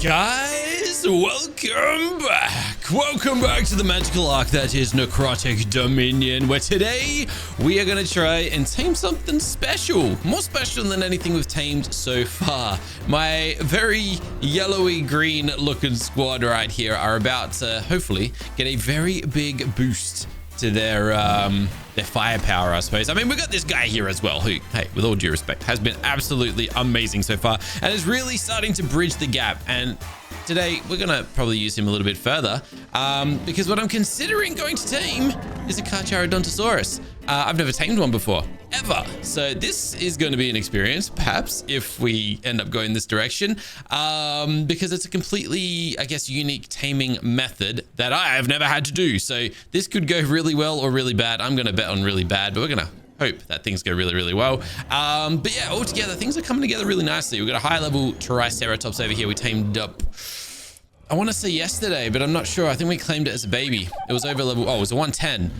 guys, welcome back to the magical ark that is Necrotic Dominion, where today we are going to try and tame something special, more special than anything we've tamed so far. My very yellowy green looking squad right here are about to hopefully get a very big boost to their firepower, I suppose. I mean, we got this guy here as well, who, hey, with all due respect, has been absolutely amazing so far and is really starting to bridge the gap. And today we're gonna probably use him a little bit further because what I'm considering going to tame is a Carcharodontosaurus. I've never tamed one before, ever. So this is going to be an experience, perhaps, if we end up going this direction, because it's a completely, I guess, unique taming method that I have never had to do. So this could go really well or really bad. I'm going to bet on really bad, but we're going to hope that things go really, really well. But yeah, altogether, things are coming together really nicely. We've got a high level Triceratops over here. We tamed up, I want to say yesterday, but I'm not sure. I think we claimed it as a baby. It was over level, oh, it was a 110.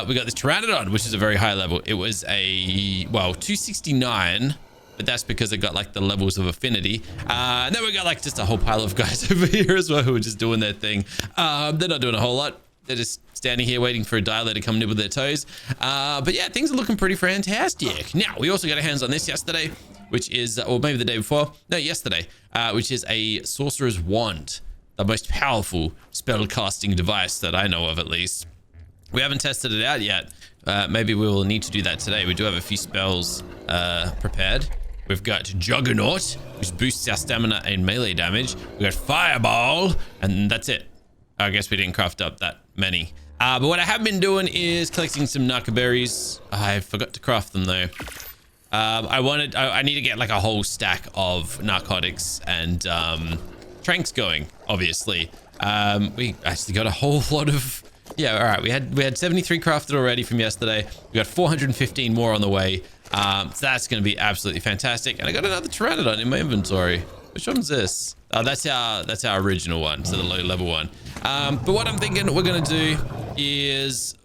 We got this Pteranodon, which is a very high level. It was a, well, 269, but that's because it got like the levels of affinity. And then we got like just a whole pile of guys over here as well who are just doing their thing. They're not doing a whole lot. They're just standing here waiting for a dialer to come nibble their toes. But yeah, things are looking pretty fantastic. Now, we also got our hands on this yesterday, which is, or maybe the day before. No, yesterday, which is a Sorcerer's Wand. The most powerful spell casting device that I know of, at least. We haven't tested it out yet. Maybe we will need to do that today. We do have a few spells prepared. We've got Juggernaut, which boosts our stamina and melee damage. We got Fireball, and that's it. I guess we didn't craft up that many. But what I have been doing is collecting some narco berries. I forgot to craft them though. I need to get like a whole stack of narcotics and tranks going, obviously. We actually got a whole lot of, yeah, all right, we had 73 crafted already from yesterday. We got 415 more on the way. So that's going to be absolutely fantastic. And I got another Pteranodon in my inventory. Which one's this? Oh, that's our original one, so the low level one. But what I'm thinking we're going to do is,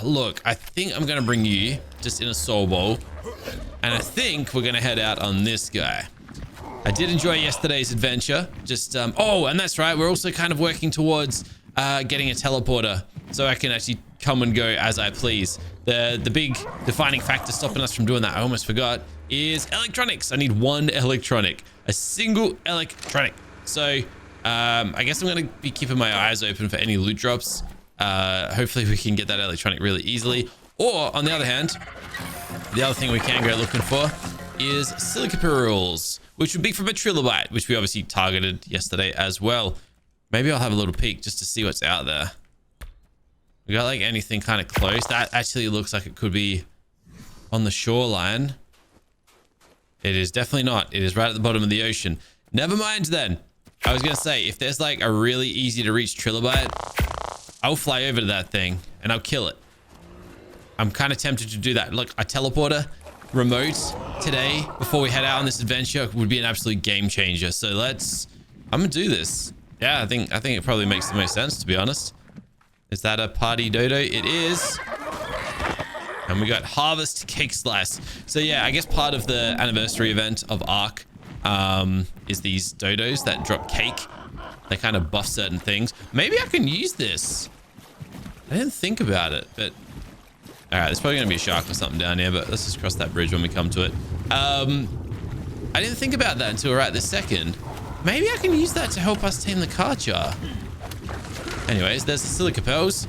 look, I think I'm going to bring you just in a soul bowl, and I think we're going to head out on this guy. I did enjoy yesterday's adventure. Just, oh, and that's right. We're also kind of working towards getting a teleporter so I can actually come and go as I please. The big defining factor stopping us from doing that, I almost forgot, is electronics. I need one electronic, a single electronic. So I guess I'm going to be keeping my eyes open for any loot drops. Hopefully we can get that electronic really easily. Or on the other hand, the other thing we can go looking for is silica pearls, which would be from a trilobite, which we obviously targeted yesterday as well. Maybe I'll have a little peek just to see what's out there. We got like anything kind of close. That actually looks like it could be on the shoreline. It is definitely not. It is right at the bottom of the ocean. Never mind then. I was going to say, if there's like a really easy to reach trilobite, I'll fly over to that thing and I'll kill it. I'm kind of tempted to do that. Look, a teleporter remote today before we head out on this adventure would be an absolute game changer. So I'm going to do this. Yeah, I think it probably makes the most sense, to be honest. Is that a party dodo? It is. And we got Harvest Cake Slice. So yeah, I guess part of the anniversary event of ARK is these dodos that drop cake. They kind of buff certain things. Maybe I can use this. I didn't think about it, but all right, there's probably gonna be a shark or something down here, but let's just cross that bridge when we come to it. I didn't think about that until right this second. Maybe I can use that to help us tame the Karchar. Anyways, there's the silica pearls.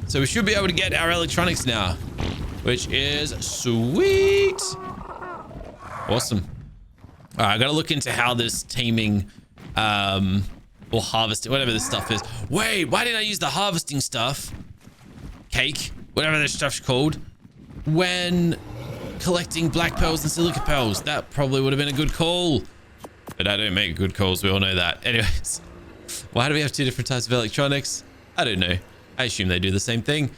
So we should be able to get our electronics now, which is sweet. Awesome. All right, I gotta look into how this taming or harvesting, whatever this stuff is. Wait, why didn't I use the harvesting stuff? Cake, whatever this stuff's called, when collecting black pearls and silica pearls. That probably would have been a good call. But I don't make good calls, we all know that. Anyways, why do we have two different types of electronics? I don't know. I assume they do the same thing.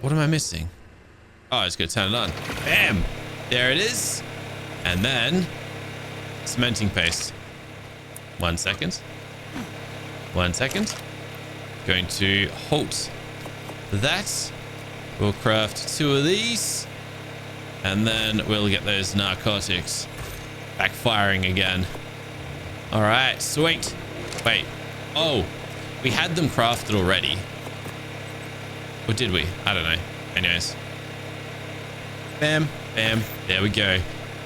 What am I missing? Oh, I just gotta turn it on. Bam! There it is. And then cementing paste. 1 second. 1 second. Going to halt that. We'll craft 2 of these. And then we'll get those narcotics backfiring again. All right, sweet. Wait. Oh, we had them crafted already. Or did we? I don't know. Anyways. Bam, bam. There we go.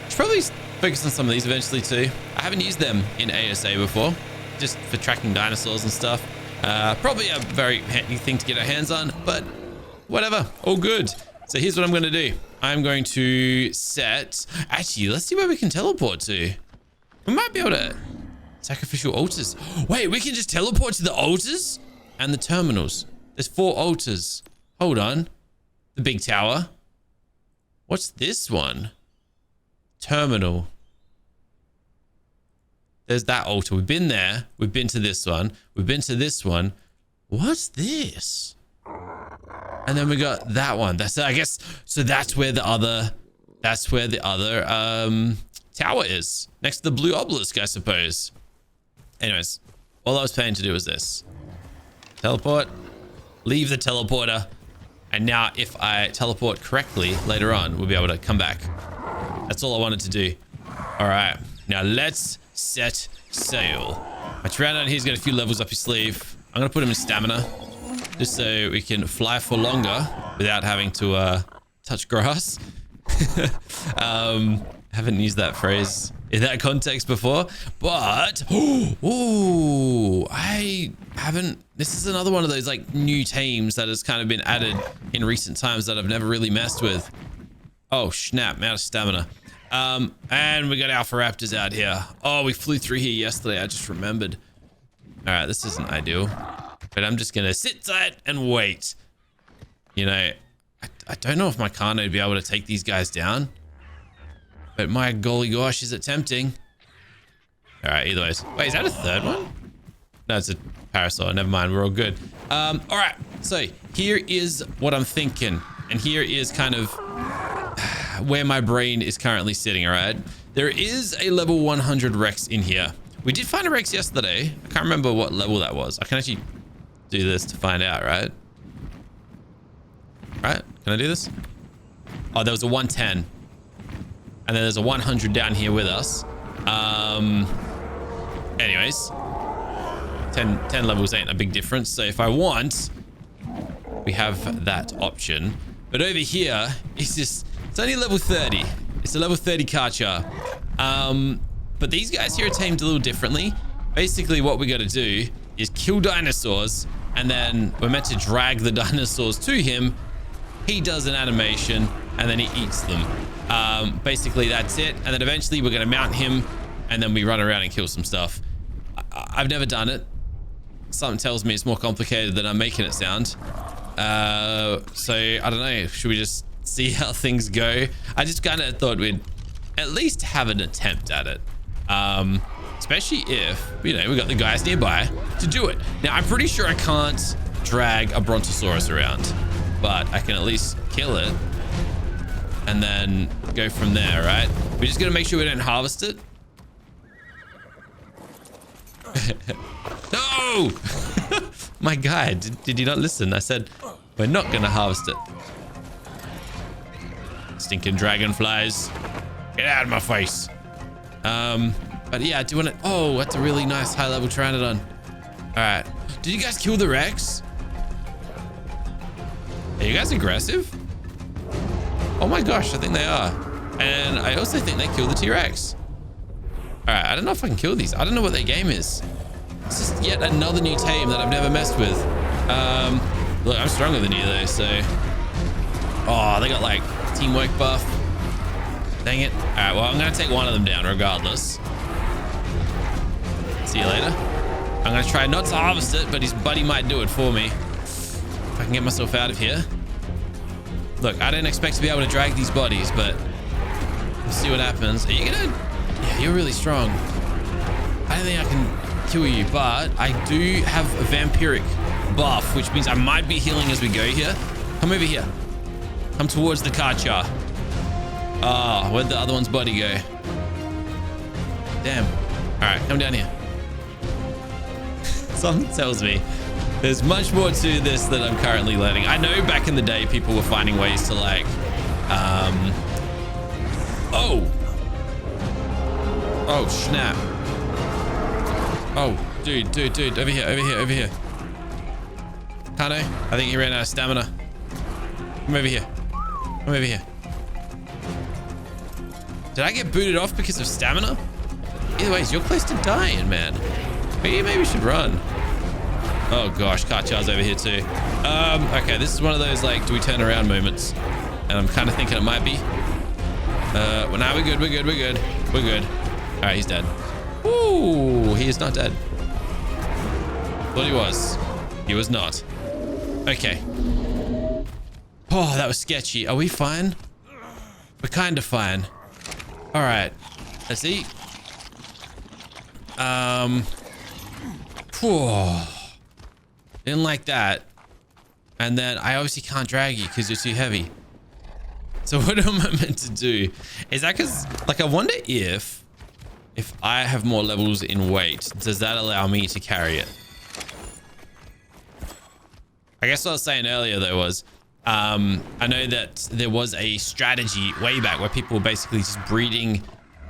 Should probably focus on some of these eventually too. I haven't used them in ASA before, just for tracking dinosaurs and stuff. Probably a very handy thing to get our hands on, but whatever. All good. So here's what I'm going to do. I'm going to set... Actually, let's see where we can teleport to. We might be able to... Sacrificial altars. Wait, we can just teleport to the altars and the terminals. There's 4 altars. Hold on. The big tower. What's this one? Terminal. There's that altar. We've been there. We've been to this one. We've been to this one. What's this? And then we got that one. That's, I guess, so that's where the other tower is. Next to the blue obelisk, I suppose. Anyways, all I was planning to do was this. Teleport. Leave the teleporter. And now if I teleport correctly later on, we'll be able to come back. That's all I wanted to do. All right. Now let's set sail. My Tyrannon, he's got a few levels up his sleeve. I'm going to put him in stamina. Just so we can fly for longer without having to touch grass. Haven't used that phrase in that context before, but I haven't. This is another one of those like new tames that has kind of been added in recent times that I've never really messed with. Oh snap, I'm out of stamina. And we got Alpha Raptors out here. Oh, we flew through here yesterday. I just remembered. All right, this isn't ideal, but I'm just gonna sit tight and wait. You know, I don't know if my Carno would be able to take these guys down. But my golly gosh, is it tempting? All right, either ways. Wait, is that a third one? No, it's a Parasaur. Never mind, we're all good. All right, so here is what I'm thinking. And here is kind of where my brain is currently sitting, all right? There is a level 100 Rex in here. We did find a Rex yesterday. I can't remember what level that was. I can actually do this to find out, right? Right, can I do this? Oh, there was a 110. And then there's a 100 down here with us. Anyways, 10 levels ain't a big difference. So if I want, we have that option. But over here, it's only level 30. It's a level 30 Karchar. But these guys here are tamed a little differently. Basically, what we got to do is kill dinosaurs, and then we're meant to drag the dinosaurs to him. He does an animation, and then he eats them. Basically that's it, and then eventually we're going to mount him, and then we run around and kill some stuff. I've never done it. Something tells me it's more complicated than I'm making it sound. So I don't know, should we just see how things go? I just kind of thought we'd at least have an attempt at it, especially if, you know, we got the guys nearby to do it. Now I'm pretty sure I can't drag a Brontosaurus around, but I can at least kill it and then go from there, right? We're just gonna make sure we don't harvest it. No! My guy, did you not listen? I said, we're not gonna harvest it. Stinking dragonflies. Get out of my face. But yeah, I do want to... Oh, that's a really nice high-level Pteranodon. All right. Did you guys kill the Rex? Are you guys aggressive? Oh my gosh, I think they are. And I also think they killed the T-Rex. All right, I don't know if I can kill these. I don't know what their game is. It's just yet another new tame that I've never messed with. Look, I'm stronger than you though, so... Oh, they got like teamwork buff. Dang it. All right, well, I'm gonna take one of them down regardless. See you later. I'm gonna try not to harvest it, but his buddy might do it for me. If I can get myself out of here. Look, I didn't expect to be able to drag these bodies, but we'll see what happens. Are you gonna... Yeah, you're really strong. I don't think I can kill you, but I do have a vampiric buff, which means I might be healing as we go here. Come over here. Come towards the Karchar. Ah, where'd the other one's body go? Damn. All right, come down here. Something tells me there's much more to this than I'm currently learning. I know back in the day, people were finding ways to like, oh snap. Oh, dude. Over here. Kano, I think he ran out of stamina. Come over here. Did I get booted off because of stamina? Either way, you're close to dying, man. Maybe we should run. Oh gosh, Karchar's over here too. Okay, this is one of those like, do we turn around moments? And I'm kind of thinking it might be. Well, now we're good. All right, he's dead. Ooh, he is not dead. Thought he was. He was not. Okay. Oh, that was sketchy. Are we fine? We're kind of fine. All right. Let's eat. Didn't like that. And then I obviously can't drag you because you're too heavy. So what am I meant to do? Is that because, like, I wonder if I have more levels in weight, does that allow me to carry it? I guess what I was saying earlier though was, I know that there was a strategy way back where people were basically just breeding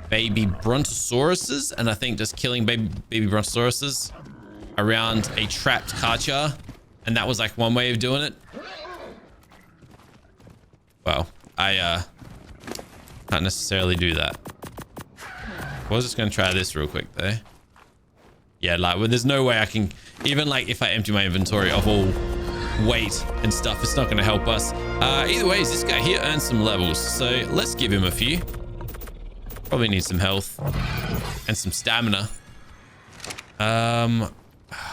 baby brontosauruses, and I think just killing baby brontosauruses around a trapped Karchar, and that was like one way of doing it. Well, I can't necessarily do that. I was just gonna try this real quick though. Yeah, like, well, there's no way I can, even like if I empty my inventory of all weight and stuff, it's not gonna help us. Either way, this guy here earns some levels, so let's give him a few. Probably need some health and some stamina.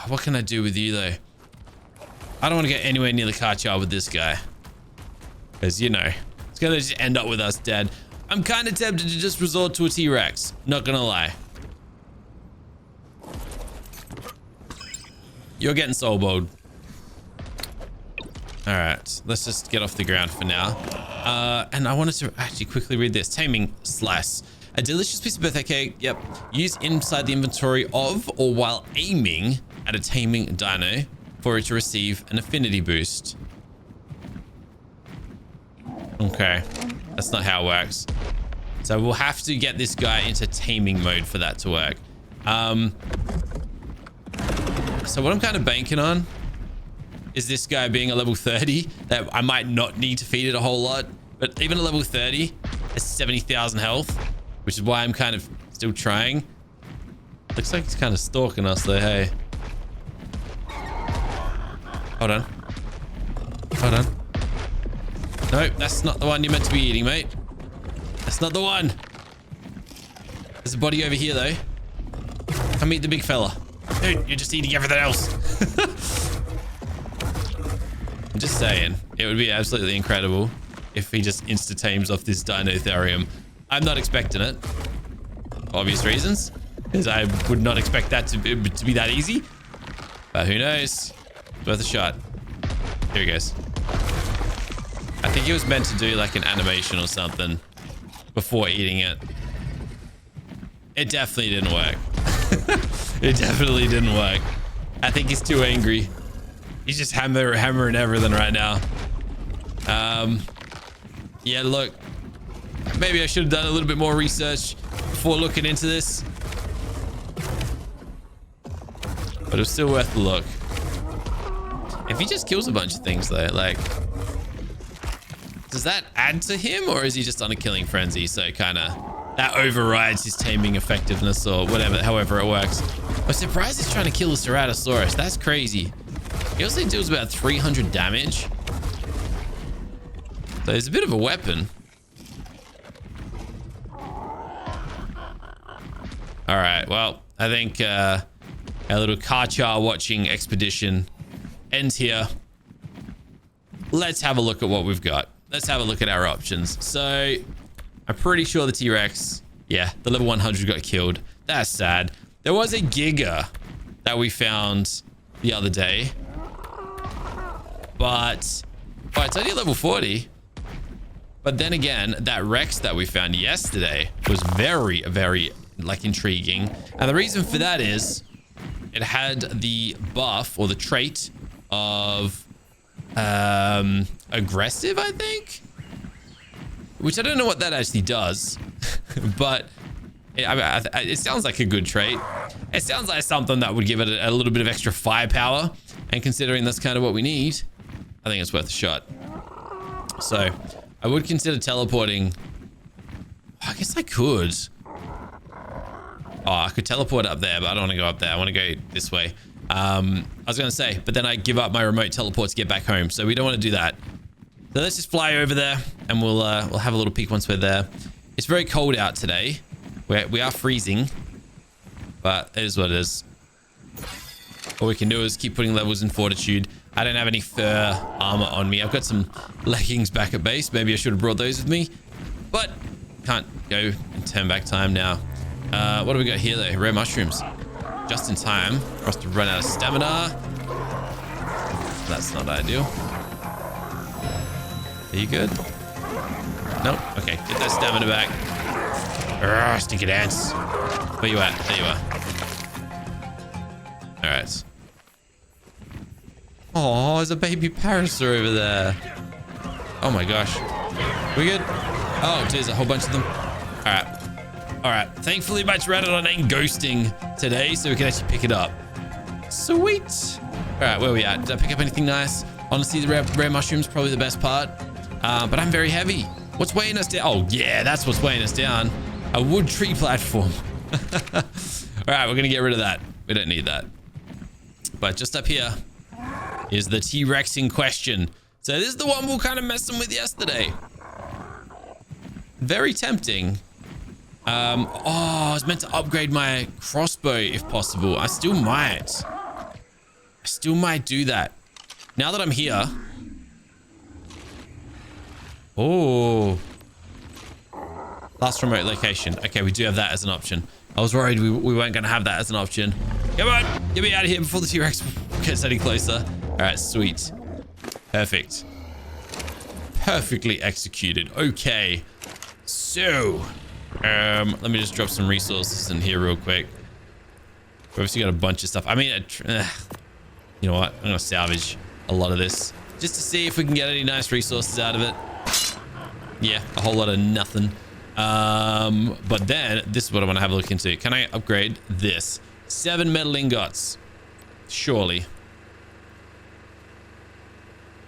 What can I do with you though? I don't want to get anywhere near the Karchar with this guy, because you know it's gonna just end up with us dead. I'm kind of tempted to just resort to a T-Rex, not gonna lie. You're getting soul bowled. All right, let's just get off the ground for now. And I wanted to actually quickly read this. Taming slice. A delicious piece of birthday cake. Yep. Used inside the inventory of or while aiming at a taming dino for it to receive an affinity boost. Okay. That's not how it works. So we'll have to get this guy into taming mode for that to work. So what I'm kind of banking on is this guy being a level 30 that I might not need to feed it a whole lot, but even a level 30 has 70,000 health, which is why I'm kind of still trying. Looks like he's kind of stalking us though. Hey, hold on. No, that's not the one you're meant to be eating, mate. That's not the one. There's a body over here though. Come eat the big fella. Dude, you're just eating everything else. I'm just saying, it would be absolutely incredible if he just insta-tames off this Dinotherium. I'm not expecting it, for obvious reasons, because I would not expect that to be that easy. But who knows? It's worth a shot. Here he goes. I think he was meant to do like an animation or something before eating it. It definitely didn't work. It definitely didn't work. I think he's too angry. He's just hammering everything right now. Yeah, look. Maybe I should have done a little bit more research before looking into this. But it was still worth the look. If he just kills a bunch of things though, like, does that add to him, or is he just on a killing frenzy? So kind of that overrides his taming effectiveness or whatever, however it works. I'm surprised he's trying to kill a Ceratosaurus. That's crazy. He also deals about 300 damage. So he's a bit of a weapon. All right, well, I think our little Karchar watching expedition ends here. Let's have a look at what we've got. Let's have a look at our options. So I'm pretty sure the T-Rex, yeah, the level 100 got killed. That's sad. There was a Giga that we found the other day, but oh, it's only level 40. But then again, that Rex that we found yesterday was very, very like intriguing. And the reason for that is it had the buff or the trait of aggressive, I think, which I don't know what that actually does. But It sounds like a good trait. It sounds like something that would give it a little bit of extra firepower. And considering that's kind of what we need, I think it's worth a shot. So I would consider teleporting. I guess I could. Oh, I could teleport up there, but I don't want to go up there. I want to go this way. I was going to say, but then I give up my remote teleport to get back home. So we don't want to do that. So let's just fly over there and we'll have a little peek once we're there. It's very cold out today. We are freezing, but it is what it is. All we can do is keep putting levels in fortitude. I don't have any fur armor on me. I've got some leggings back at base. Maybe I should have brought those with me, but can't go and turn back time now. What do we got here though? Rare mushrooms. Just in time for us to run out of stamina. That's not ideal. Are you good? Nope. Okay, get that stamina back. Urgh, stinky dance. Where you at? There you are. All right. Oh, there's a baby parasaur over there. Oh my gosh. We good? Oh, there's a whole bunch of them. All right. All right. Thankfully, my pteranodon ain't ghosting today, so we can actually pick it up. Sweet. All right, where are we at? Did I pick up anything nice? Honestly, the rare mushrooms probably the best part. But I'm very heavy. What's weighing us down? Oh, yeah, that's what's weighing us down. A wood tree platform. All right, we're going to get rid of that. We don't need that. But just up here is the T-Rex in question. So this is the one we were kind of messing with yesterday. Very tempting. I was meant to upgrade my crossbow if possible. I still might. I still might do that. Now that I'm here. Oh. Last remote location. Okay, we do have that as an option. I was worried we weren't going to have that as an option. Come on. Get me out of here before the T-Rex gets any closer. All right, sweet. Perfect. Perfectly executed. Okay. So, let me just drop some resources in here real quick. We've obviously got a bunch of stuff. I mean, you know what? I'm going to salvage a lot of this just to see if we can get any nice resources out of it. Yeah, a whole lot of nothing. But then this is what I want to have a look into. Can I upgrade this? 7 metal ingots. Surely.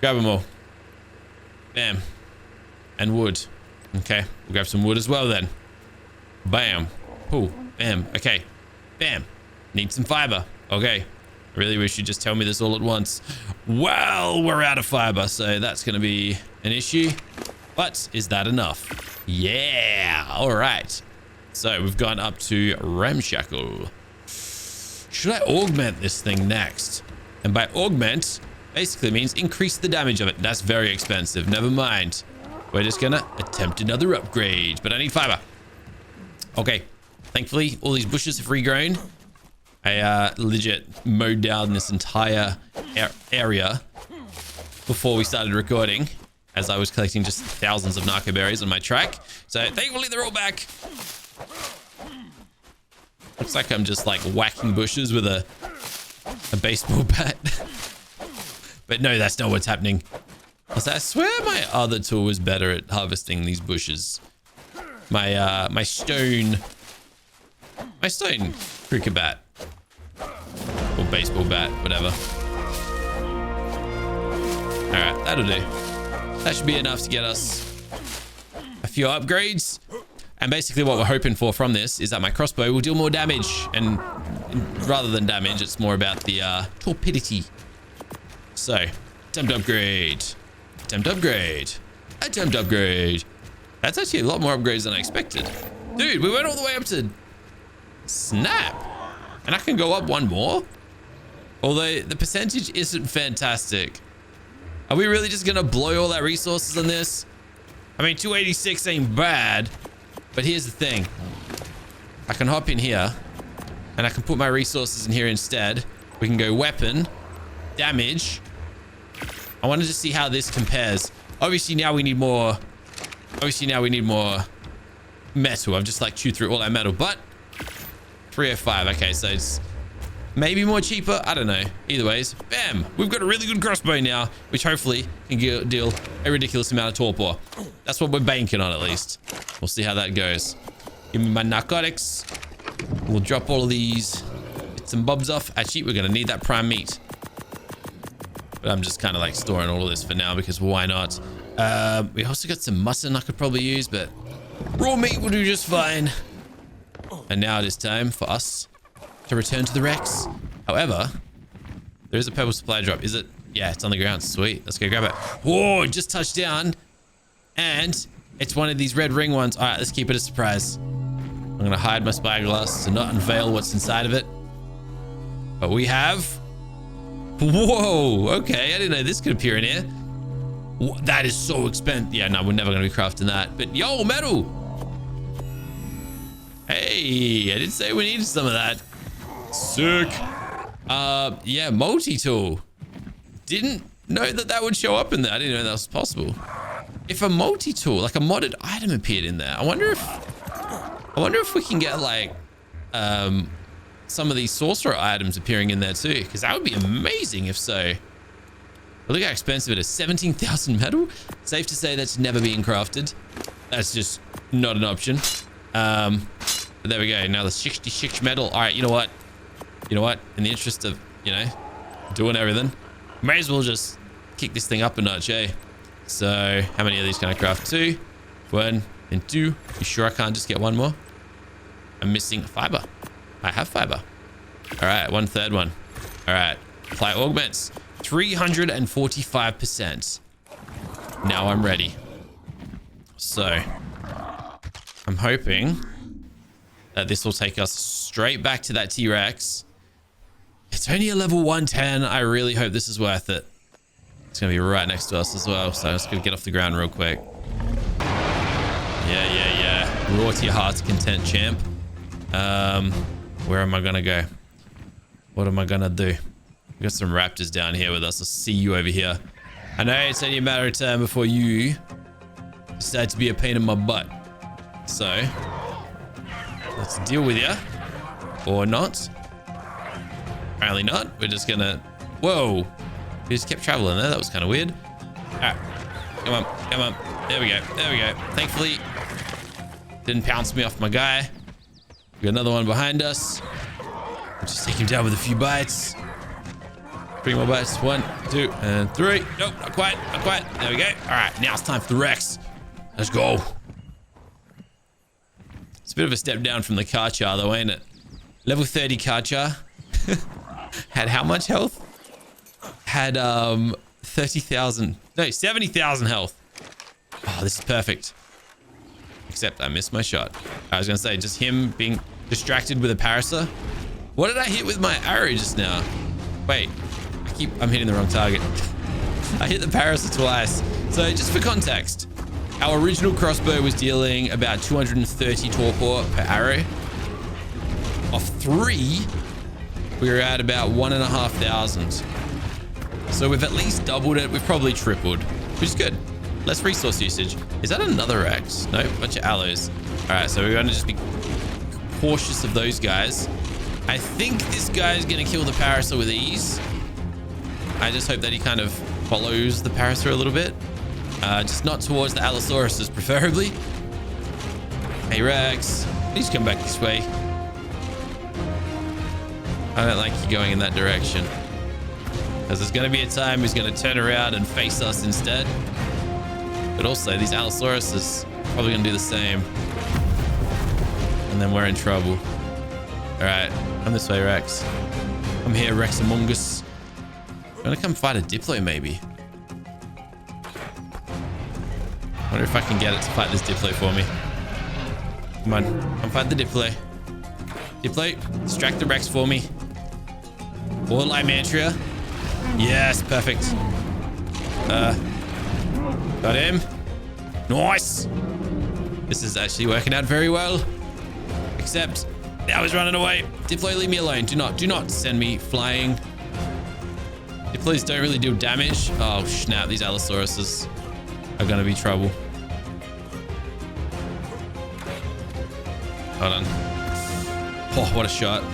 Grab them all. Bam. And wood. Okay, we'll grab some wood as well then. Bam. Ooh, bam. Okay. Bam. Need some fiber. Okay. I really wish you'd just tell me this all at once. Well, we're out of fiber, so that's going to be an issue. But is that enough? Yeah. All right. So we've gone up to Ramshackle. Should I augment this thing next? And by augment, basically means increase the damage of it. That's very expensive. Never mind. We're just gonna attempt another upgrade, but I need fiber. Okay. Thankfully, all these bushes have regrown. I legit mowed down this entire area before we started recording, as I was collecting just thousands of narco berries on my track. So thankfully, they're all back. Looks like I'm just like whacking bushes with a baseball bat. But no, that's not what's happening. I swear my other tool was better at harvesting these bushes. My stone cricket bat or baseball bat, whatever. All right, that'll do. That should be enough to get us a few upgrades. And basically what we're hoping for from this is that my crossbow will deal more damage. And rather than damage, it's more about the torpidity. So, attempt upgrade. Attempt upgrade. Attempt upgrade. That's actually a lot more upgrades than I expected. Dude, we went all the way up to snap. And I can go up one more? Although the percentage isn't fantastic. Are we really just going to blow all our resources on this? I mean, 286 ain't bad. But here's the thing. I can hop in here. And I can put my resources in here instead. We can go weapon. Damage. I wanted to see how this compares. Obviously now we need more. Obviously now we need more metal. I've just like chewed through all that metal. But 305. Okay, so it's maybe more cheaper. I don't know. Either ways, bam. We've got a really good crossbow now, which hopefully can deal a ridiculous amount of torpor. That's what we're banking on, at least. We'll see how that goes. Give me my narcotics. We'll drop all of these bits and bobs off. Actually, we're going to need that prime meat. But I'm just kind of like storing all of this for now because why not? We also got some mutton I could probably use, but raw meat will do just fine. And now it is time for us to return to the Rex. However, there is a purple supply drop. Is it? Yeah, it's on the ground. Sweet. Let's go grab it. Whoa, it just touched down. And it's one of these red ring ones. All right, let's keep it a surprise. I'm going to hide my spyglass to not unveil what's inside of it. But we have... Whoa, okay. I didn't know this could appear in here. That is so expensive. Yeah, no, we're never going to be crafting that. But yo, metal. Hey, I did say we needed some of that. Sick. Yeah, multi-tool. Didn't know that would show up in there. I didn't know that was possible. If a multi-tool, like a modded item appeared in there, I wonder if we can get like some of these sorcerer items appearing in there too, because that would be amazing if so. But look how expensive it is. 17,000 metal. Safe to say that's never being crafted. That's just not an option. But there we go. Now the 66 metal. All right, you know what? You know what? In the interest of, you know, doing everything, may as well just kick this thing up a notch, eh? So how many of these can I craft? 2, 1, and 2. You sure I can't just get one more? I'm missing fiber. I have fiber. All right, 1/3 one. All right, apply augments. 345%. Now I'm ready. So I'm hoping that this will take us straight back to that T-Rex. It's only a level 110. I really hope this is worth it. It's gonna be right next to us as well, so I'm just gonna get off the ground real quick. Yeah. Raw to your heart's content, champ. Where am I gonna go? What am I gonna do? We got some raptors down here with us. I'll see you over here. I know it's only a matter of time before you decide to be a pain in my butt. So let's deal with you, or not. Apparently not. We're just gonna... Whoa. We just kept traveling there. That was kind of weird. All right. Come on. There we go. Thankfully, didn't pounce me off my guy. We got another one behind us. We'll just take him down with a few bites. 3 more bites. 1, 2, and 3. Nope, not quite. There we go. All right, now it's time for the Rex. Let's go. It's a bit of a step down from the Karchar though, ain't it? Level 30 Karchar. Had how much health? Had 30,000. No, 70,000 health. Oh, this is perfect. Except I missed my shot. I was gonna say, just him being distracted with a parasol. What did I hit with my arrow just now? Wait, I'm hitting the wrong target. I hit the parasol twice. So just for context, our original crossbow was dealing about 230 torpor per arrow. Of 3, we were at about 1,500. So we've at least doubled it. We've probably tripled, which is good. Less resource usage. Is that another Rex? No, bunch of aloes. All right, so we're going to just be cautious of those guys. I think this guy is going to kill the parasol with ease. I just hope that he kind of follows the parasol a little bit. Just not towards the Allosauruses, preferably. Hey, Rex. Please come back this way. I don't like you going in that direction. Because there's going to be a time he's going to turn around and face us instead. But also, these Allosauruses are probably going to do the same. And then we're in trouble. Alright, come this way, Rex. I'm here, Rex among us. I'm going to come fight a Diplo, maybe. I wonder if I can get it to fight this Diplo for me. Come on, come fight the Diplo. Diplo, distract the Rex for me. Or Lymantria. Yes, perfect. Got him. Nice. This is actually working out very well. Except now he's running away. Diplo, leave me alone. Do not send me flying. Diplos don't really do damage. Oh snap, these Allosauruses are gonna be trouble. Hold on. Oh, what a shot.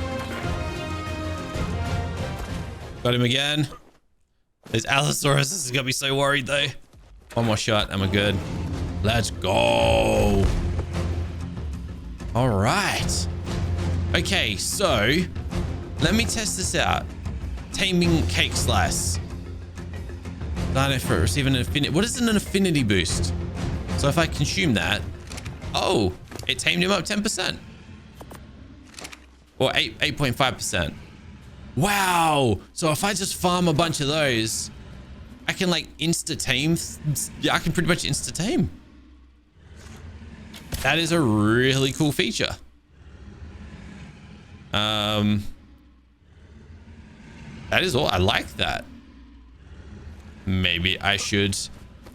Got him again. These Allosauruses is gonna be so worried though. One more shot and we're good. Let's go. All right. Okay, so let me test this out. Taming cake slice. Dino fruit, receive an affinity. What is an affinity boost? So if I consume that, oh, it tamed him up 10%. Or 8.5%. Wow. So if I just farm a bunch of those, I can like insta-tame. Yeah, I can pretty much insta-tame. That is a really cool feature. That is all. I like that. Maybe I should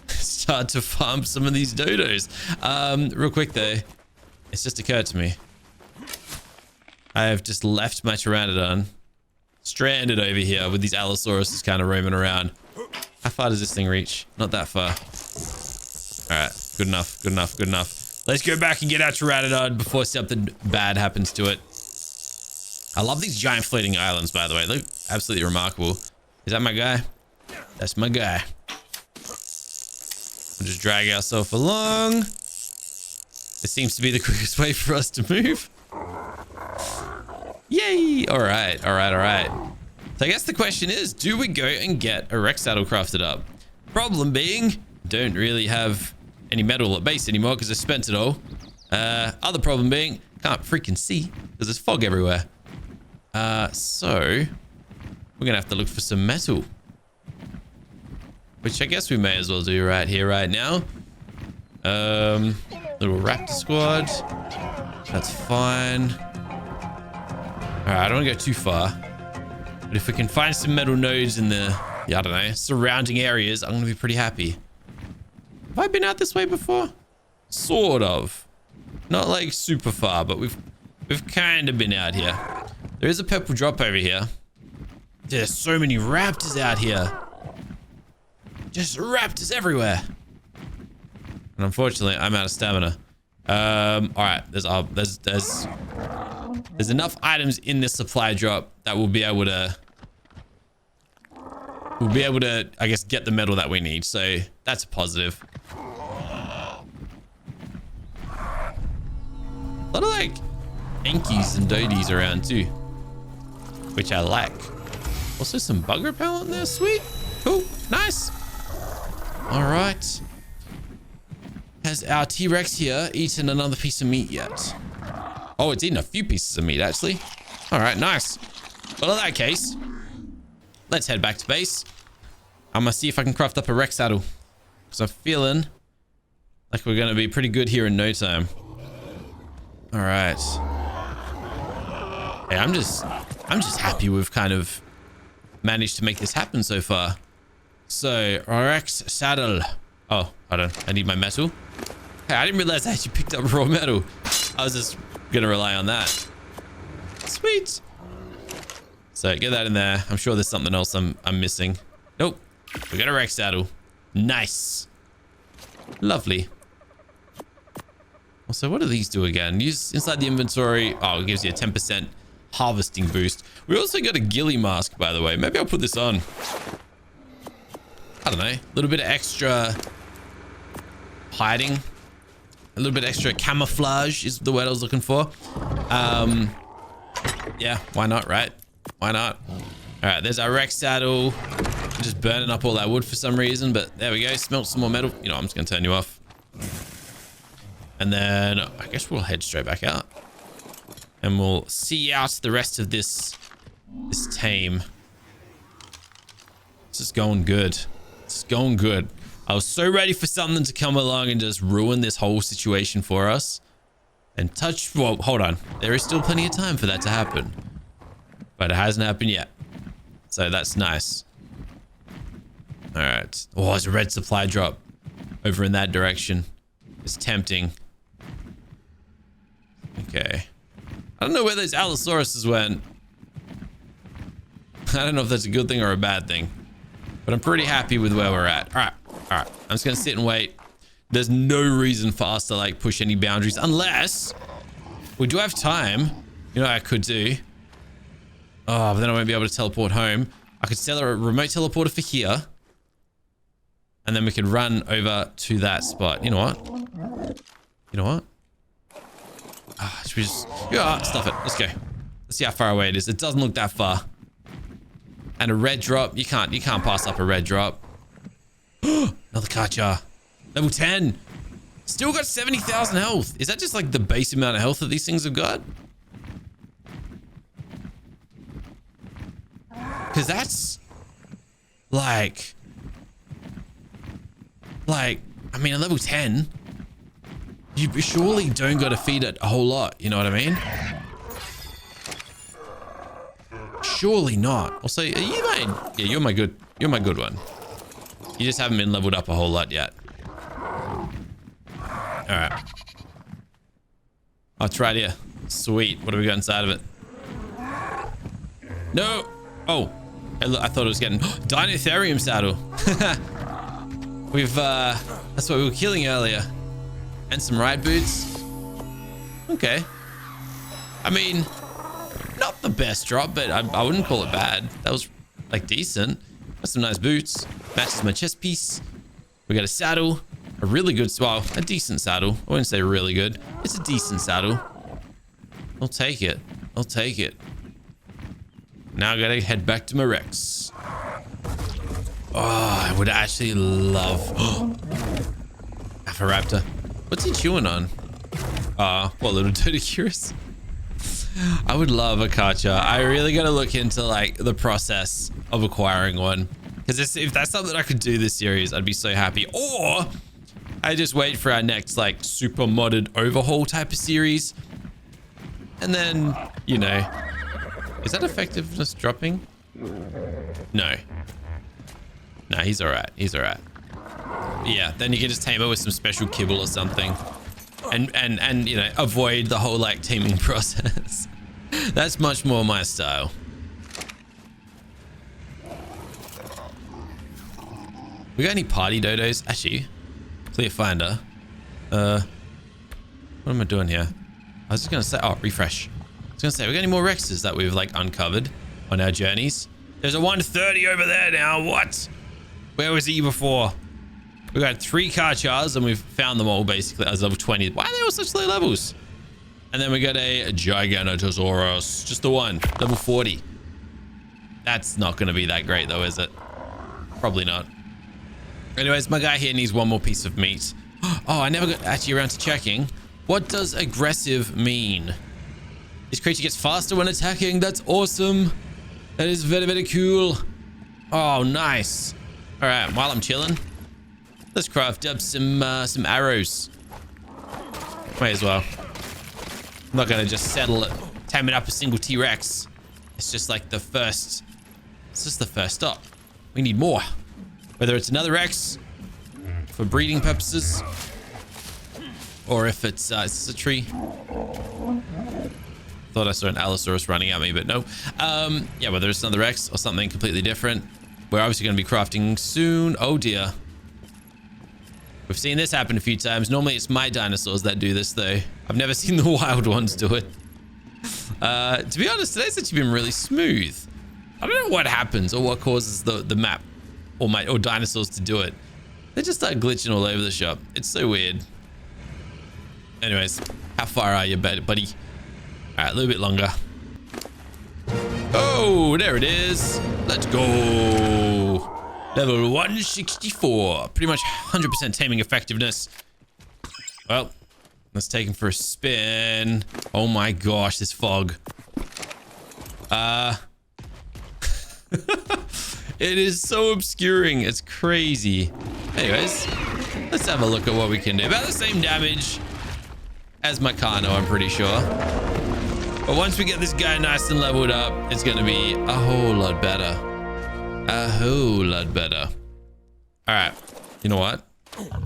start to farm some of these dodos. Real quick though, it's just occurred to me. I have just left my Pteranodon stranded over here with these Allosauruses kind of roaming around. How far does this thing reach? Not that far. All right, good enough, good enough, good enough. Let's go back and get our Pteranodon before something bad happens to it. I love these giant floating islands, by the way. They look absolutely remarkable. Is that my guy? That's my guy. We'll just drag ourselves along. This seems to be the quickest way for us to move. Yay! All right, all right, all right. So I guess the question is, do we go and get a Rex saddle crafted up? Problem being, don't really have any metal at base anymore because I spent it all. Other problem being, can't freaking see because there's fog everywhere. So we're gonna have to look for some metal, which I guess we may as well do right here, right now. Little raptor squad. That's fine. All right, I don't want to go too far, but if we can find some metal nodes in the, I don't know, surrounding areas, I'm gonna be pretty happy. Have I been out this way before? Sort of. Not like super far, but we've kind of been out here. There is a purple drop over here. There's so many raptors out here. Just raptors everywhere. And unfortunately, I'm out of stamina. All right, there's enough items in this supply drop that we'll be able to, I guess, get the metal that we need. So that's a positive. A lot of like Enkies and Dodies around too, which I like. Also some bug repellent there. Sweet. Cool. Nice. All right. Has our T-Rex here eaten another piece of meat yet? Oh, it's eaten a few pieces of meat, actually. All right, nice. Well, in that case, let's head back to base. I'm going to see if I can craft up a Rex saddle, because I'm feeling like we're going to be pretty good here in no time. All right. Hey, I'm just happy we've kind of managed to make this happen so far. So, Rex saddle. Oh, hold on. I need my metal. Hey, I didn't realize I actually picked up raw metal. I was just gonna rely on that. Sweet. So get that in there. I'm sure there's something else I'm missing. Nope. We got a Rex saddle. Nice. Lovely. Also, what do these do again? Use inside the inventory. Oh, it gives you a 10% harvesting boost. We also got a ghillie mask, by the way. Maybe I'll put this on. I don't know. A little bit of extra hiding. A little bit extra camouflage is the word I was looking for. Yeah, why not, right? Why not? All right, there's our Rex saddle. I'm just burning up all that wood for some reason, but there we go. Smelt some more metal. You know, I'm just going to turn you off. And then I guess we'll head straight back out. And we'll see out the rest of this tame. It's just going good. It's going good. I was so ready for something to come along and just ruin this whole situation for us. And well, hold on. There is still plenty of time for that to happen. But it hasn't happened yet. So that's nice. All right. Oh, there's a red supply drop over in that direction. It's tempting. Okay. I don't know where those Allosauruses went. I don't know if that's a good thing or a bad thing. But I'm pretty happy with where we're at. All right. All right. I'm just going to sit and wait. There's no reason for us to like push any boundaries unless we do have time. You know what I could do? Oh, but then I won't be able to teleport home. I could sell a remote teleporter for here. And then we could run over to that spot. You know what? You know what? Should we just... Yeah, stuff it. Let's go. Let's see how far away it is. It doesn't look that far. And a red drop. You can't pass up a red drop. Another Kacha. Level 10. Still got 70,000 health. Is that just like the base amount of health that these things have got? Because that's like, I mean, at level 10, you surely don't got to feed it a whole lot. You know what I mean? Surely not. Also, are you mine? Yeah, you're my good one. You just haven't been leveled up a whole lot yet. All right. Oh, it's right here. Sweet. What have we got inside of it? No. Oh, I thought it was getting Dinotherium saddle. That's what we were killing earlier. And some ride boots. Okay. I mean, not the best drop, but I wouldn't call it bad. That was like decent. Got some nice boots. Matches my chest piece. We got a saddle. A really good, well, a decent saddle. I wouldn't say really good. It's a decent saddle. I'll take it. I'll take it. Now I gotta head back to my Rex. Oh, I would actually love... Raptor. What's he chewing on? What little Dodicurus? I would love a Kacha. I really gotta look into like the process of acquiring one. Because if that's something I could do this series, I'd be so happy. Or I just wait for our next like super modded overhaul type of series. And then, you know... Is that effectiveness dropping? No. Nah, he's alright. He's alright. Yeah, then you can just tame it with some special kibble or something. And you know, avoid the whole like taming process. That's much more my style. We got any party dodos? Actually, clear finder. What am I doing here? I was just gonna say, oh, refresh. I was gonna say, we got any more Rexes that we've like uncovered on our journeys? There's a 130 over there now. What? Where was he before? We got 3 Kachars and we've found them all basically as level 20. Why are they all such low levels? And then we got a Giganotosaurus, just the one, level 40. That's not gonna be that great though, is it? Probably not. Anyways, my guy here needs one more piece of meat. Oh, I never got actually around to checking. What does aggressive mean? This creature gets faster when attacking. That's awesome. That is very, very cool. Oh, nice. All right, while I'm chilling, let's craft up some arrows. May as well. I'm not gonna just settle it, taming up a single T-Rex. It's just like the first. It's just the first stop. We need more. Whether it's another Rex for breeding purposes, or if it's a tree. Thought I saw an Allosaurus running at me, but no. Yeah, whether it's another Rex or something completely different. We're obviously going to be crafting soon. Oh dear. We've seen this happen a few times. Normally it's my dinosaurs that do this though. I've never seen the wild ones do it. To be honest, today's actually been really smooth. I don't know what happens or what causes the map or dinosaurs to do it. They just start glitching all over the shop. It's so weird. Anyways, how far are you, buddy? All right, a little bit longer. Oh, there it is. Let's go. Level 164. Pretty much 100% taming effectiveness. Well, let's take him for a spin. Oh my gosh, this fog. It is so obscuring. It's crazy. Anyways, let's have a look at what we can do. About the same damage as my Kano, I'm pretty sure. But once we get this guy nice and leveled up, it's going to be a whole lot better. A whole lot better. All right. You know what?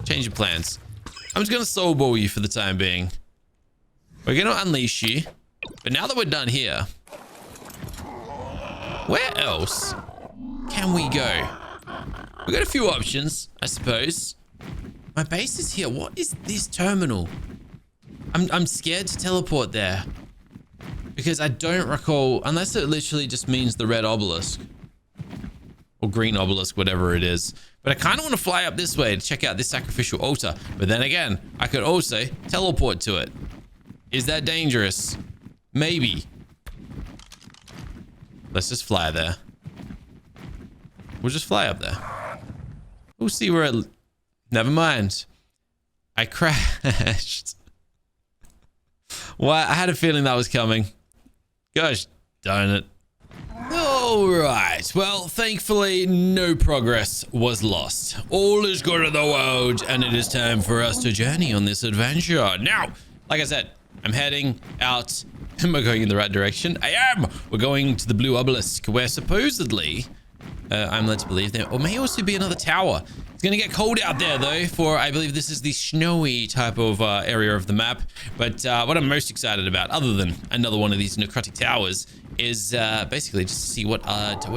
Change your plans. I'm just going to soul ball you for the time being. We're going to unleash you. But now that we're done here, where else can we go? We got a few options, I suppose. My base is here. What is this terminal? I'm scared to teleport there. Because I don't recall, unless it literally just means the red obelisk. Or green obelisk, whatever it is. But I kind of want to fly up this way to check out this sacrificial altar. But then again, I could also teleport to it. Is that dangerous? Maybe. Let's just fly there. We'll just fly up there. We'll see where it... Never mind. I crashed. Well, I had a feeling that was coming. Gosh darn it. Alright, well, thankfully, no progress was lost. All is good in the world, and it is time for us to journey on this adventure. Now, like I said, I'm heading out. Am I going in the right direction? I am! We're going to the Blue Obelisk, where supposedly, I'm led to believe there, or may also be another tower. It's going to get cold out there, though, for I believe this is the snowy type of area of the map. But what I'm most excited about, other than another one of these necrotic towers, is basically just to see what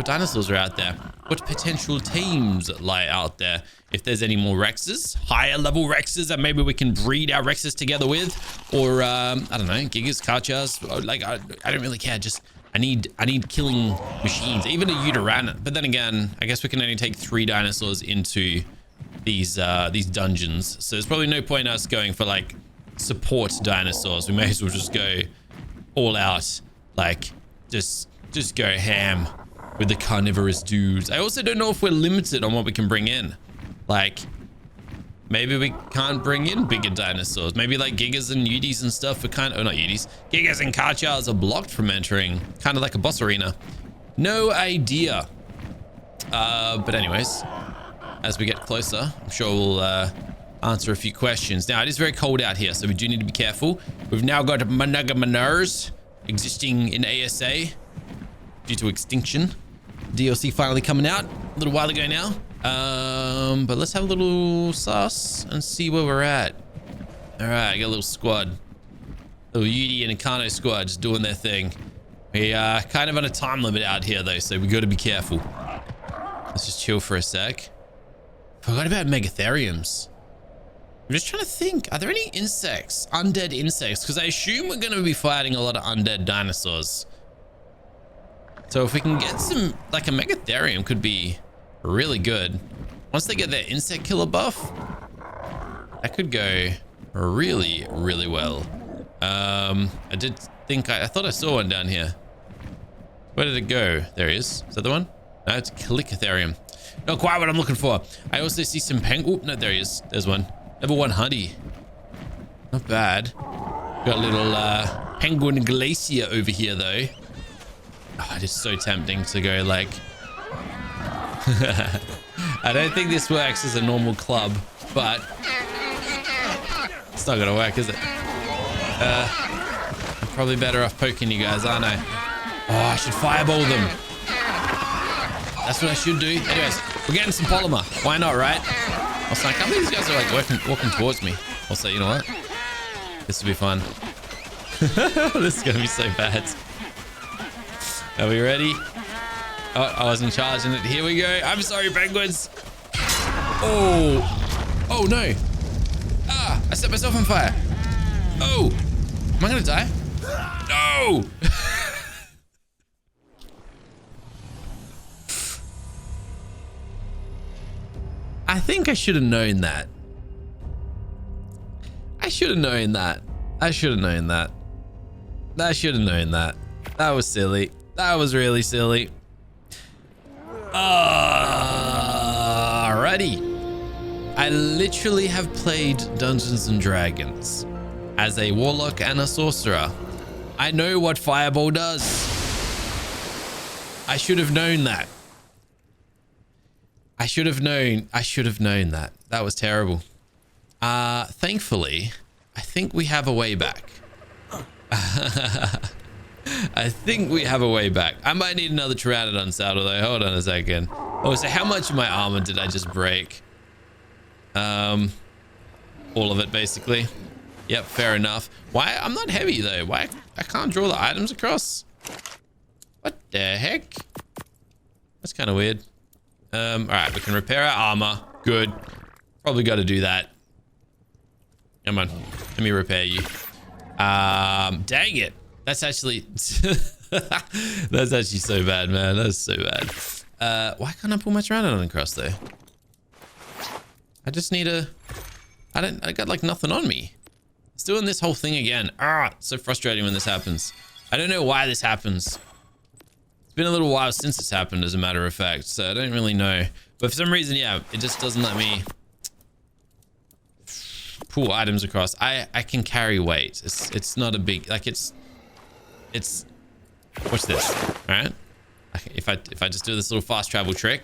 dinosaurs are out there, what potential teams lie out there. If there's any more Rexes, higher level Rexes that maybe we can breed our Rexes together with, or I don't know, Gigas, Karchas, like I don't really care. Just I need killing machines, even a Uteran. But then again, I guess we can only take 3 dinosaurs into these dungeons, so there's probably no point us going for like support dinosaurs. We may as well just go all out, like just go ham with the carnivorous dudes. I also don't know if we're limited on what we can bring in. Like, maybe we can't bring in bigger dinosaurs. Maybe like Gigas and Udis and stuff are kind of... Oh, not Udis. Gigas and Karchas are blocked from entering. Kind of like a boss arena. No idea. But anyways, as we get closer, I'm sure we'll answer a few questions. Now, it is very cold out here, so we do need to be careful. We've now got Managamanars existing in ASA due to extinction. DLC finally coming out a little while ago now. But let's have a little sauce and see where we're at. All right, I got a little squad, little Yudi and Akano squad just doing their thing. We are kind of on a time limit out here though, so we got to be careful. Let's just chill for a sec. Forgot about megatheriums. I'm just trying to think, are there any insects, undead insects? Because I assume we're going to be fighting a lot of undead dinosaurs. So if we can get some, like a megatherium could be really good. Once they get their insect killer buff, that could go really, really well. I did think, I thought I saw one down here. Where did it go? There he is. Is that the one? No, it's Clickatherium. Not quite what I'm looking for. I also see some penguin. No, there he is. There's one. Level 1 honey. Not bad. Got a little penguin glacier over here though. Oh, it is so tempting to go like... I don't think this works as a normal club, but it's not gonna work, is it? I'm probably better off poking you guys, aren't I? Oh, I should fireball them. That's what I should do. Anyways, we're getting some polymer. Why not, right? Also, I can't believe these guys are like walking towards me. Also, you know what? This will be fun. This is gonna be so bad. Are we ready? Oh, I wasn't charging it. Here we go. I'm sorry, penguins. Oh. Oh, no. Ah, I set myself on fire. Oh. Am I going to die? No. I think I should have known that. I should have known that. I should have known that. I should have known that. That was silly. That was really silly. Alrighty. I literally have played Dungeons and Dragons as a warlock and a sorcerer. I know what fireball does. I should have known that. I should have known that. That was terrible. Thankfully, I think we have a way back. I think we have a way back. I might need another Pteranodon saddle though. Hold on a second. Oh, so how much of my armor did I just break? All of it basically. Yep, fair enough. Why? I'm not heavy though. Why? I can't draw the items across? What the heck? That's kind of weird. All right, we can repair our armor. Good. Probably got to do that. Come on. Let me repair you. Dang it. That's actually that's actually so bad, man. That's so bad. Why can't I pull my Pteranodon across though? I just need a... I got like nothing on me. It's doing this whole thing again. Ah, it's so frustrating when this happens. I don't know why this happens. It's been a little while since it's happened, as a matter of fact, so I don't really know. But for some reason, yeah, it just doesn't let me pull items across. I can carry weight. It's not a big, like it's watch this. All right, if I just do this little fast travel trick,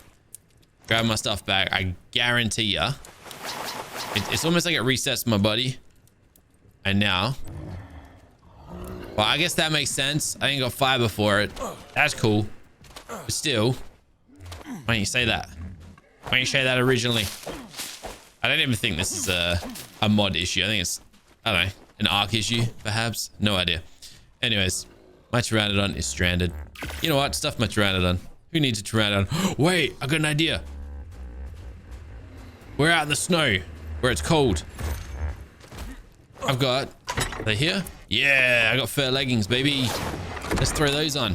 grab my stuff back, I guarantee ya it's almost like it resets my body. And now, well, I guess that makes sense. I ain't got fiber for it. That's cool. But still, why don't you say that? Why don't you say that originally? I don't even think this is a mod issue. I think it's, I don't know, an ARK issue, perhaps. No idea. Anyways, my Pteranodon is stranded. You know what? Stuff my Pteranodon. Who needs a Pteranodon? Wait, I got an idea. We're out in the snow where it's cold. I've got, are they here? Yeah, I got fur leggings, baby. Let's throw those on.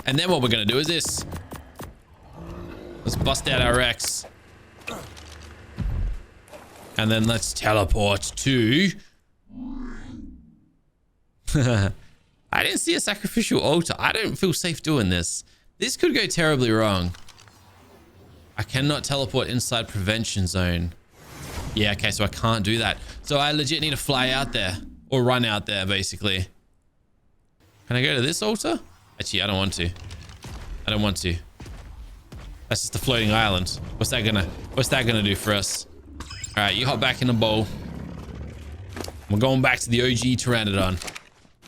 And then what we're gonna do is this. Let's bust out our Rex. And then let's teleport to... I didn't see a sacrificial altar. I don't feel safe doing this. This could go terribly wrong. I cannot teleport inside prevention zone. Yeah, okay, so I can't do that. So I legit need to fly out there or run out there, basically. Can I go to this altar? Actually, I don't want to. I don't want to. That's just a floating island. What's that gonna do for us? All right, you hop back in the bowl. We're going back to the OG Pteranodon.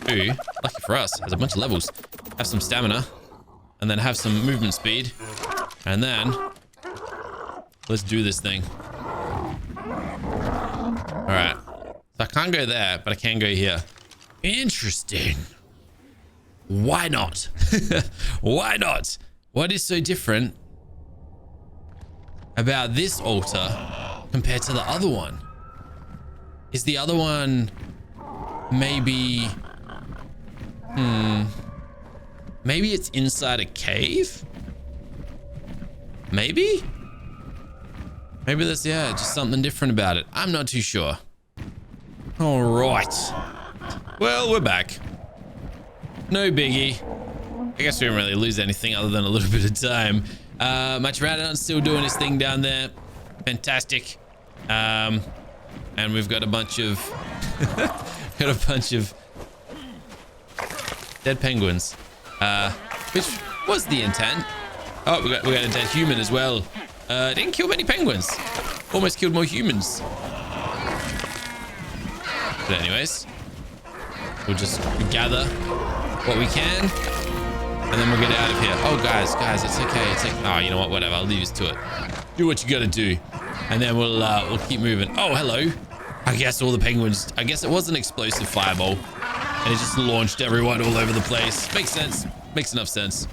Who, lucky for us, has a bunch of levels. Have some stamina, and then have some movement speed, and then let's do this thing. All right, so I can't go there, but I can go here. Interesting. Why not? Why not? What is so different about this altar compared to the other one? Is the other one maybe... maybe it's inside a cave? Maybe? Maybe there's, yeah, just something different about it. I'm not too sure. All right. Well, we're back. No biggie. I guess we didn't really lose anything other than a little bit of time. My Pteranodon's still doing his thing down there. Fantastic. And we've got a bunch of dead penguins, which was the intent. Oh, we got a dead human as well. Didn't kill many penguins. Almost killed more humans. But anyways, we'll just gather what we can, and then we'll get out of here. Oh, guys, it's okay. It's like, oh, you know what? Whatever. I'll leave you to it. Do what you gotta do, and then we'll keep moving. Oh, hello. I guess all the penguins. I guess it was an explosive fireball, and it just launched everyone all over the place. Makes sense. Makes enough sense.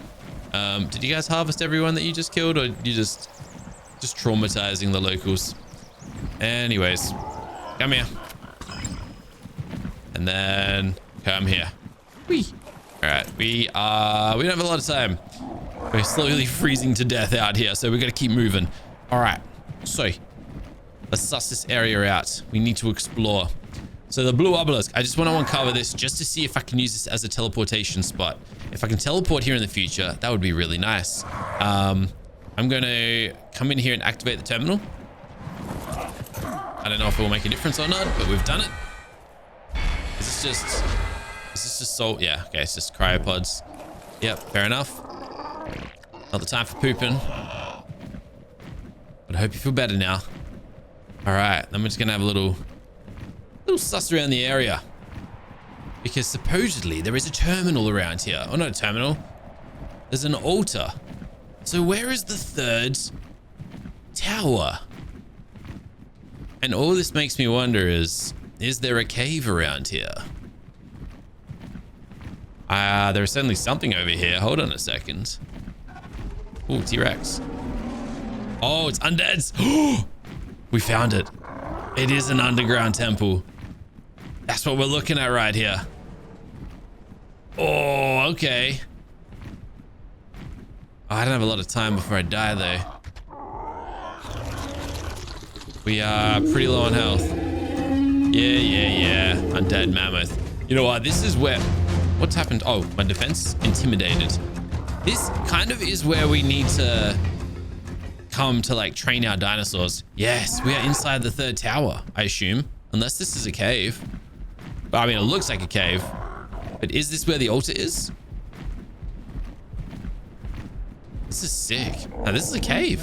Did you guys harvest everyone that you just killed, or you just traumatizing the locals? Anyways, come here, and then come here. Whee. All right, we don't have a lot of time. We're slowly freezing to death out here, so we got to keep moving. All right, so let's suss this area out. We need to explore. So the blue obelisk, I just want to uncover this just to see if I can use this as a teleportation spot. If I can teleport here in the future, that would be really nice. I'm going to come in here and activate the terminal. I don't know if it will make a difference or not, but we've done it. Is this just salt? Yeah, okay, it's just cryopods. Yep, fair enough. Not the time for pooping. But I hope you feel better now. All right, then we're just gonna have a little suss around the area, because supposedly there is a terminal around here. Oh, not a terminal. There's an altar. So where is the third tower? And all this makes me wonder is there a cave around here? There's certainly something over here. Hold on a second. Oh, T-Rex. Oh, it's undeads. We found it. It is an underground temple. That's what we're looking at right here. Oh, okay. Oh, I don't have a lot of time before I die, though. We are pretty low on health. Yeah. Undead mammoth. You know what? This is where... What's happened? Oh, my defense intimidated. This kind of is where we need to come to like train our dinosaurs. Yes, we are inside the third tower, I assume. Unless this is a cave. I mean, it looks like a cave. But is this where the altar is? This is sick. Oh, this is a cave.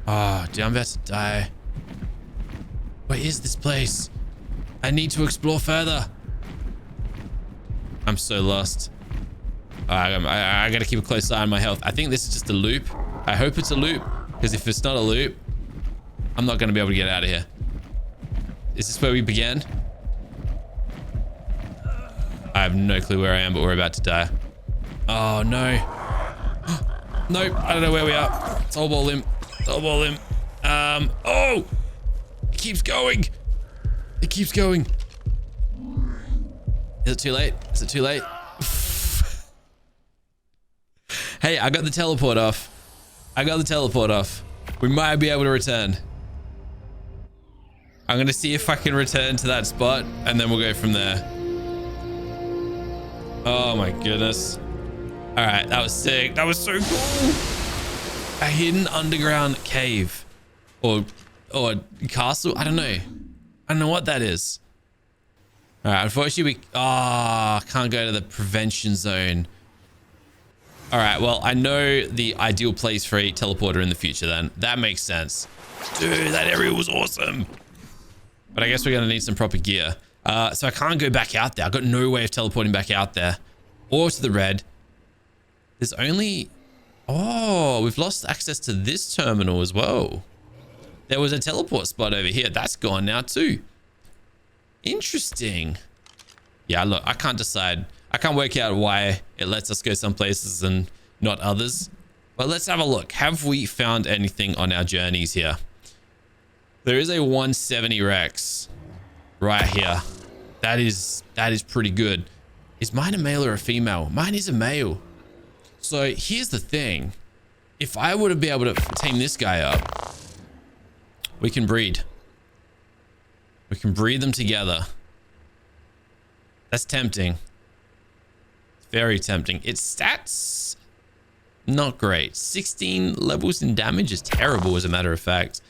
Oh, dude, I'm about to die. Where is this place? I need to explore further. I'm so lost. I gotta keep a close eye on my health. I think this is just a loop. I hope it's a loop, because if it's not a loop, I'm not gonna be able to get out of here. Is this where we began? I have no clue where I am, but we're about to die. Oh, no. Nope, I don't know where we are. Soul ball him. Soul ball him. Oh! It keeps going. It keeps going. Is it too late? Is it too late? Hey, I got the teleport off. I got the teleport off. We might be able to return. I'm going to see if I can return to that spot, and then we'll go from there. Oh my goodness. All right, that was sick. That was so cool. A hidden underground cave or castle. I don't know. I don't know what that is. All right, unfortunately, can't go to the prevention zone. All right, well, I know the ideal place for a teleporter in the future then. That makes sense. Dude, that area was awesome. But I guess we're going to need some proper gear. So I can't go back out there. I've got no way of teleporting back out there or to the red. There's only... Oh, we've lost access to this terminal as well. There was a teleport spot over here. That's gone now too. Interesting. Yeah, look, I can't decide. I can't work out why it lets us go some places and not others. But let's have a look. Have we found anything on our journeys here? There is a 170 Rex right here. That is pretty good. Is mine a male or a female? Mine is a male. So here's the thing. If I were to be able to tame this guy up, we can breed. We can breed them together. That's tempting. It's very tempting. Its stats, not great. 16 levels in damage is terrible, as a matter of fact.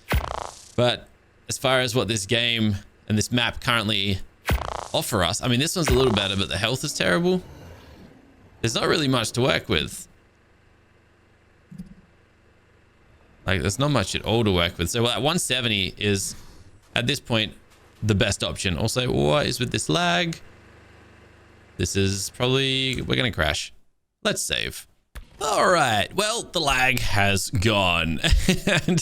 But as far as what this game and this map currently offer us, I mean, this one's a little better, but the health is terrible. There's not really much to work with. Like, there's not much at all to work with. So that 170 is, at this point, the best option. Also, what is with this lag? This is probably... We're going to crash. Let's save. All right. Well, the lag has gone. And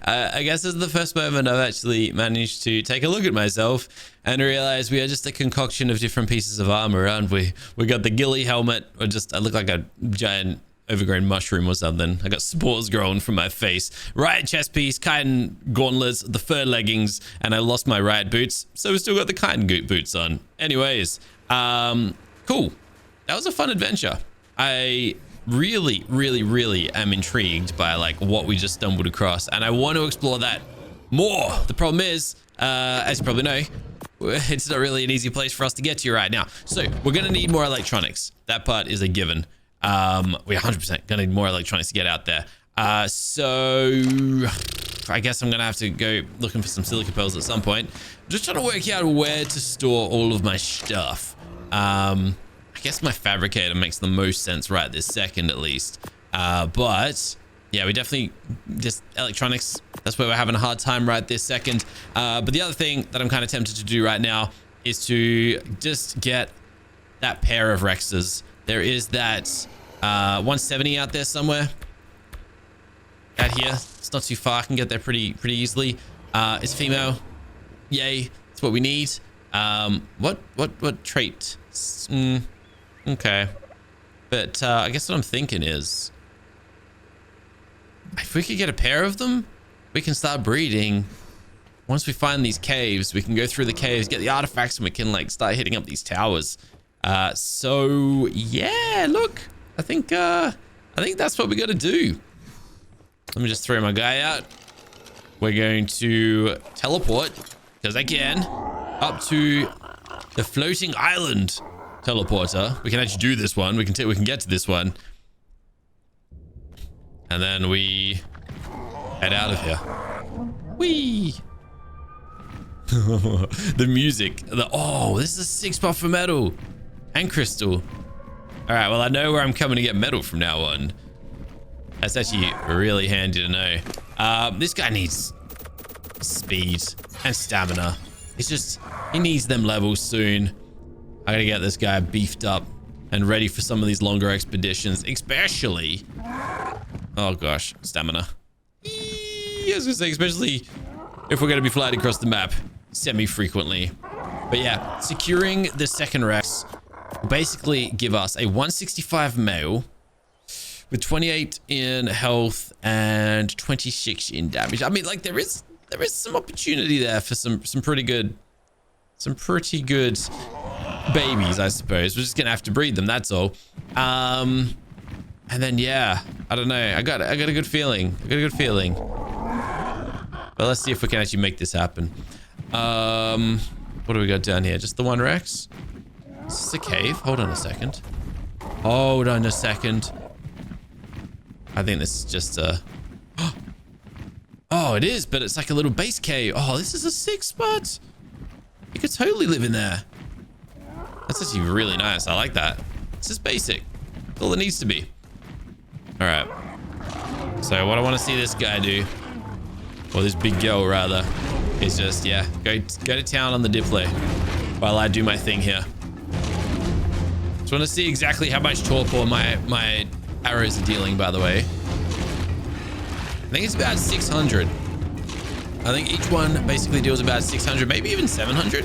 I guess this is the first moment I've actually managed to take a look at myself and realize we are just a concoction of different pieces of armor, aren't we? We got the ghillie helmet, or just, I look like a giant overgrown mushroom or something. I got spores growing from my face. Riot chest piece, chitin gauntlets, the fur leggings, and I lost my riot boots, so we still got the chitin boots on. Anyways, cool. That was a fun adventure. I really am intrigued by like what we just stumbled across, and I want to explore that more. The problem is, as you probably know, it's not really an easy place for us to get to right now. So we're gonna need more electronics. That part is a given. We're 100% gonna need more electronics to get out there. So I guess I'm gonna have to go looking for some silica pearls at some point. Just trying to work out where to store all of my stuff. I guess my fabricator makes the most sense right this second, at least. But yeah, we definitely just electronics. That's where we're having a hard time right this second. But the other thing that I'm kind of tempted to do right now is to just get that pair of Rexes. There is that 170 out there somewhere. Out here, it's not too far. I can get there pretty easily. It's female. Yay, that's what we need. What trait? Okay, but I guess what I'm thinking is, if we could get a pair of them, we can start breeding. Once we find these caves, we can go through the caves, get the artifacts, and we can like start hitting up these towers. So yeah, look, I think that's what we got to do. Let me just throw my guy out. we're going to teleport, because I can, up to the floating island teleporter. We can actually do this one. We can get to this one. And then we head out of here. Whee! The music. Oh, this is a 6 buff for metal and crystal. All right, well, I know where I'm coming to get metal from now on. That's actually really handy to know. This guy needs speed and stamina. It's just, he needs them levels soon. I gotta get this guy beefed up and ready for some of these longer expeditions, especially... Oh gosh, stamina. I was gonna say, especially if we're gonna be flying across the map semi-frequently. But yeah, securing the second Rex will basically give us a 165 male with 28 in health and 26 in damage. I mean, like, there is some opportunity there for some pretty good babies, I suppose. We're just gonna have to breed them, that's all. And then yeah, I don't know. I got a good feeling. But let's see if we can actually make this happen. What do we got down here? Just the one Rex? Is this a cave? Hold on a second. I think this is just a... Oh, it is, but it's like a little base cave. Oh, this is a 6 spot. You could totally live in there. That's actually really nice. I like that. It's just basic. That's all it needs to be. All right. So what I want to see this guy do, or this big girl rather, is just, yeah, go to town on the Diplo while I do my thing here. Just want to see exactly how much torpor my arrows are dealing, by the way. I think it's about 600. I think each one basically deals about 600, maybe even 700.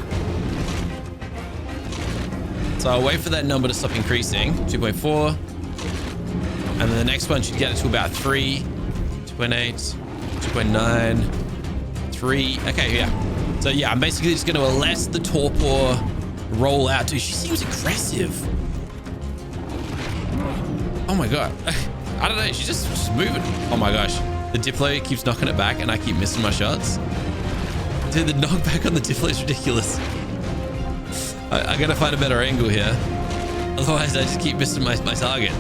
So I'll wait for that number to stop increasing. 2.4. And then the next one should get it to about 3. 2.8. 2.9. 3. Okay, yeah. So yeah, I'm basically just going to let the torpor roll out. Dude, she seems aggressive. Oh my god. I don't know. She's just moving. Oh my gosh. The Diplo keeps knocking it back and I keep missing my shots. Dude, the knockback on the Diplo is ridiculous. I gotta find a better angle here. Otherwise, I just keep missing my target.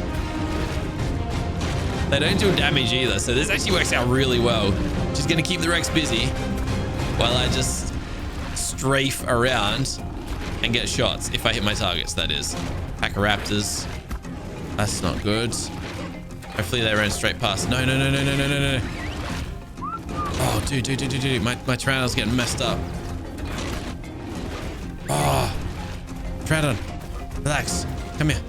They don't do damage either, so this actually works out really well. Just gonna keep the Rex busy while I just strafe around and get shots if I hit my targets, that is. Pack of raptors. That's not good. Hopefully they ran straight past. No. Oh, dude. My Tyrannod's getting messed up. Oh. Tyrannod, relax. Come here.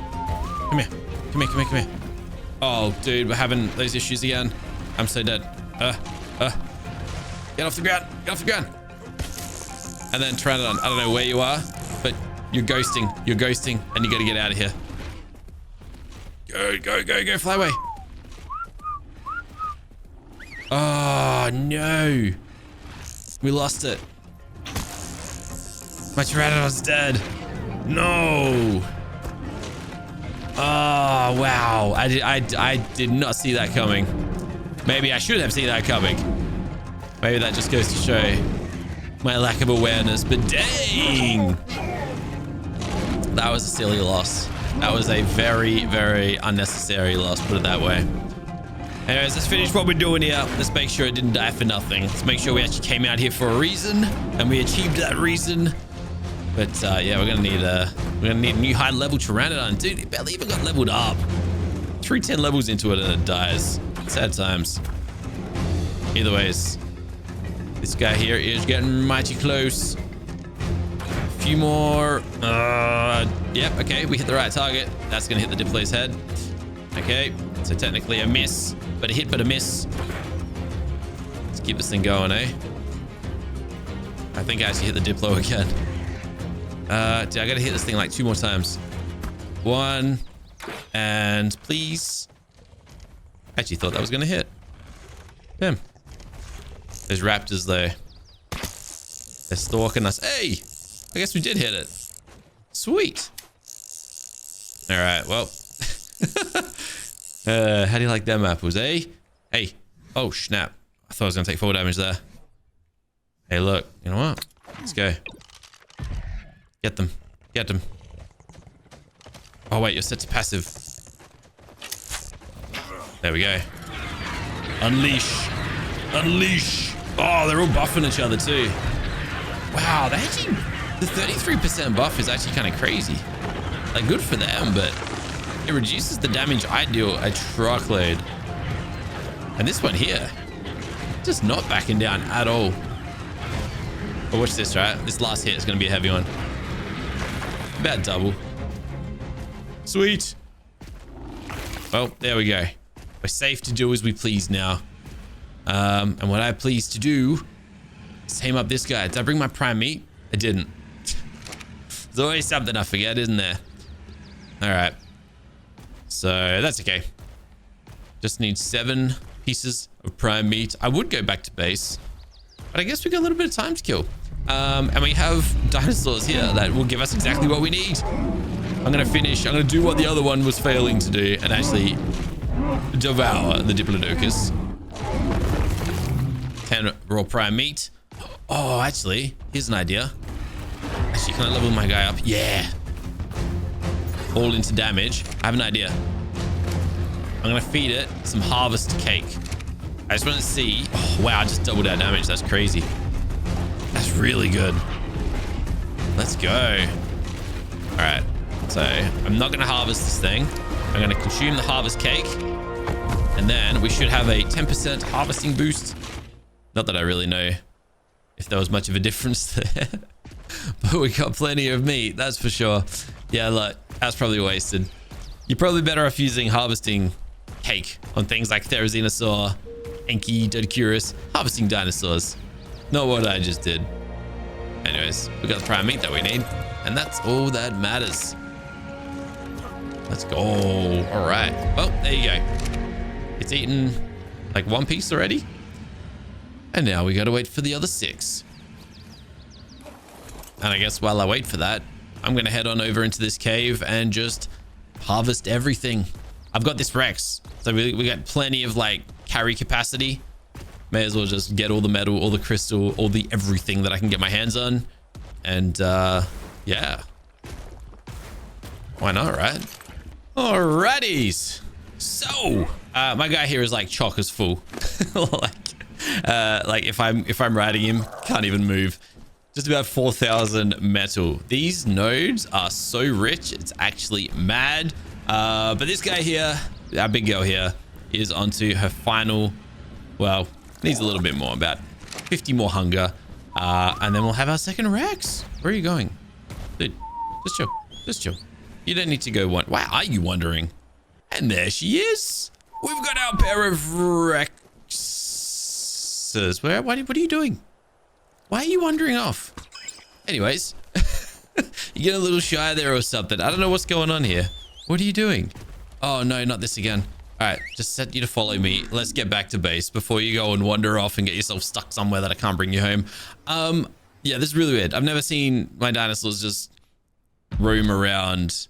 Oh, dude, we're having those issues again. I'm so dead. Get off the ground. And then Tyrannod, I don't know where you are, but you're ghosting, and you gotta get out of here. Go, fly away. Oh, no. We lost it. My Tyrannod's dead. No. Oh, wow. I did not see that coming. Maybe I should have seen that coming. Maybe that just goes to show my lack of awareness, but dang. That was a silly loss. That was a very, very unnecessary loss, put it that way. Anyways, let's finish what we're doing here. Let's make sure it didn't die for nothing. Let's make sure we actually came out here for a reason, and we achieved that reason. But yeah, we're gonna need a new high level Pteranodon. Dude, it barely even got leveled up. 310 levels into it and it dies. Sad times. Either ways, this guy here is getting mighty close. A few more. Yep, okay, we hit the right target. That's gonna hit the Diplo's head. Okay, so technically a miss, but a hit, but a miss. Let's keep this thing going, eh? I think I actually hit the Diplo again. Dude, I gotta hit this thing like 2 more times. 1, and please. Actually thought that was gonna hit. Damn. There's raptors though. They're stalking us. Hey, I guess we did hit it. Sweet. All right, well. How do you like them apples, eh? Hey. Oh, snap. I thought I was gonna take 4 damage there. Hey, look. You know what? Let's go. Get them. Get them. Oh, wait. You're set to passive. There we go. Unleash. Unleash. Oh, they're all buffing each other too. Wow, they actually... The 33% buff is actually kind of crazy. Like, good for them, but it reduces the damage I deal a truckload. And this one here, just not backing down at all. But watch this, right? This last hit is going to be a heavy one. About double. Sweet. Well, there we go. We're safe to do as we please now. And what I please to do is tame up this guy. Did I bring my prime meat? I didn't. There's always something I forget, isn't there? All right. So that's okay. Just need 7 pieces of prime meat. I would go back to base, but I guess we got a little bit of time to kill. And we have dinosaurs here that will give us exactly what we need. I'm going to do what the other one was failing to do and actually devour the Diplodocus. 10 raw prime meat. Oh, actually, here's an idea. Actually, can I level my guy up? Yeah. All into damage. I have an idea. I'm going to feed it some harvest cake. I just want to see. Oh, wow, I just doubled our damage. That's crazy. That's really good. Let's go. All right. So I'm not going to harvest this thing. I'm going to consume the harvest cake. And then we should have a 10% harvesting boost. Not that I really know if there was much of a difference there. But we got plenty of meat, that's for sure. Yeah, look, that's probably wasted. You're probably better off using harvesting cake on things like Therizinosaur, Enki, Dodecurus, harvesting dinosaurs. Not what I just did. Anyways, we got the prime meat that we need, and that's all that matters. Let's go. All right. Well, there you go. It's eaten like 1 piece already. And now we got to wait for the other 6. And I guess while I wait for that, I'm going to head on over into this cave and just harvest everything. I've got this Rex, so we got plenty of like carry capacity. May as well just get all the metal, all the crystal, all the everything that I can get my hands on. And yeah. Why not, right? Alrighties. So, my guy here is like chock as full. Like if I'm riding him, can't even move. Just about 4,000 metal. These nodes are so rich, it's actually mad. But this guy here, our big girl here, is onto her final, well, needs a little bit more, about 50 more hunger. And then we'll have our second Rex. Where are you going? Dude, just chill, just chill. You don't need to go one. Why are you wondering? And there she is. We've got our pair of Rexes. What are you doing? Why are you wandering off? Anyways, you get a little shy there or something. I don't know what's going on here. What are you doing? Oh, no, not this again. All right, just set you to follow me. Let's get back to base before you go and wander off and get yourself stuck somewhere that I can't bring you home. Yeah, this is really weird. I've never seen my dinosaurs just roam around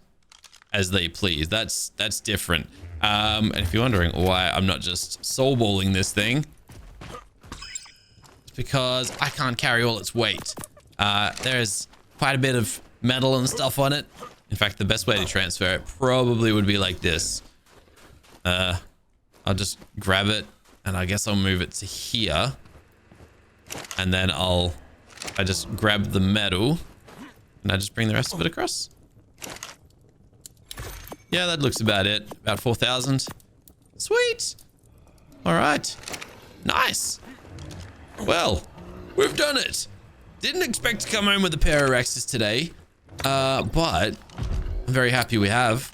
as they please. That's different. And if you're wondering why I'm not just soul balling this thing, because I can't carry all its weight. There's quite a bit of metal and stuff on it. In fact, the best way to transfer it probably would be like this. I'll just grab it and I guess I'll move it to here. And then I just grab the metal and I just bring the rest of it across. Yeah, that looks about it. About 4,000. Sweet. All right. Nice. Well, we've done it. Didn't expect to come home with a pair of Rexes today, but I'm very happy we have,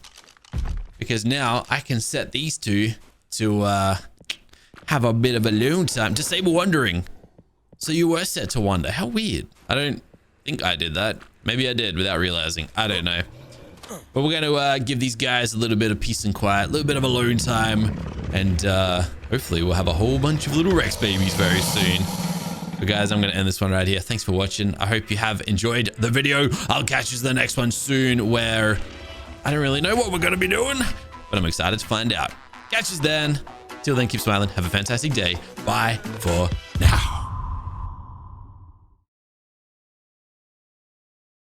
because now I can set these two to have a bit of alone time. Disable wandering. So you were set to wander. How weird. I don't think I did that. Maybe I did without realizing. I don't know. But we're going to give these guys a little bit of peace and quiet, a little bit of alone time, and hopefully we'll have a whole bunch of little Rex babies very soon. But guys, I'm going to end this one right here. Thanks for watching. I hope you have enjoyed the video. I'll catch you in the next one soon, where I don't really know what we're going to be doing, but I'm excited to find out. Catch you then. Till then, keep smiling. Have a fantastic day. Bye for now.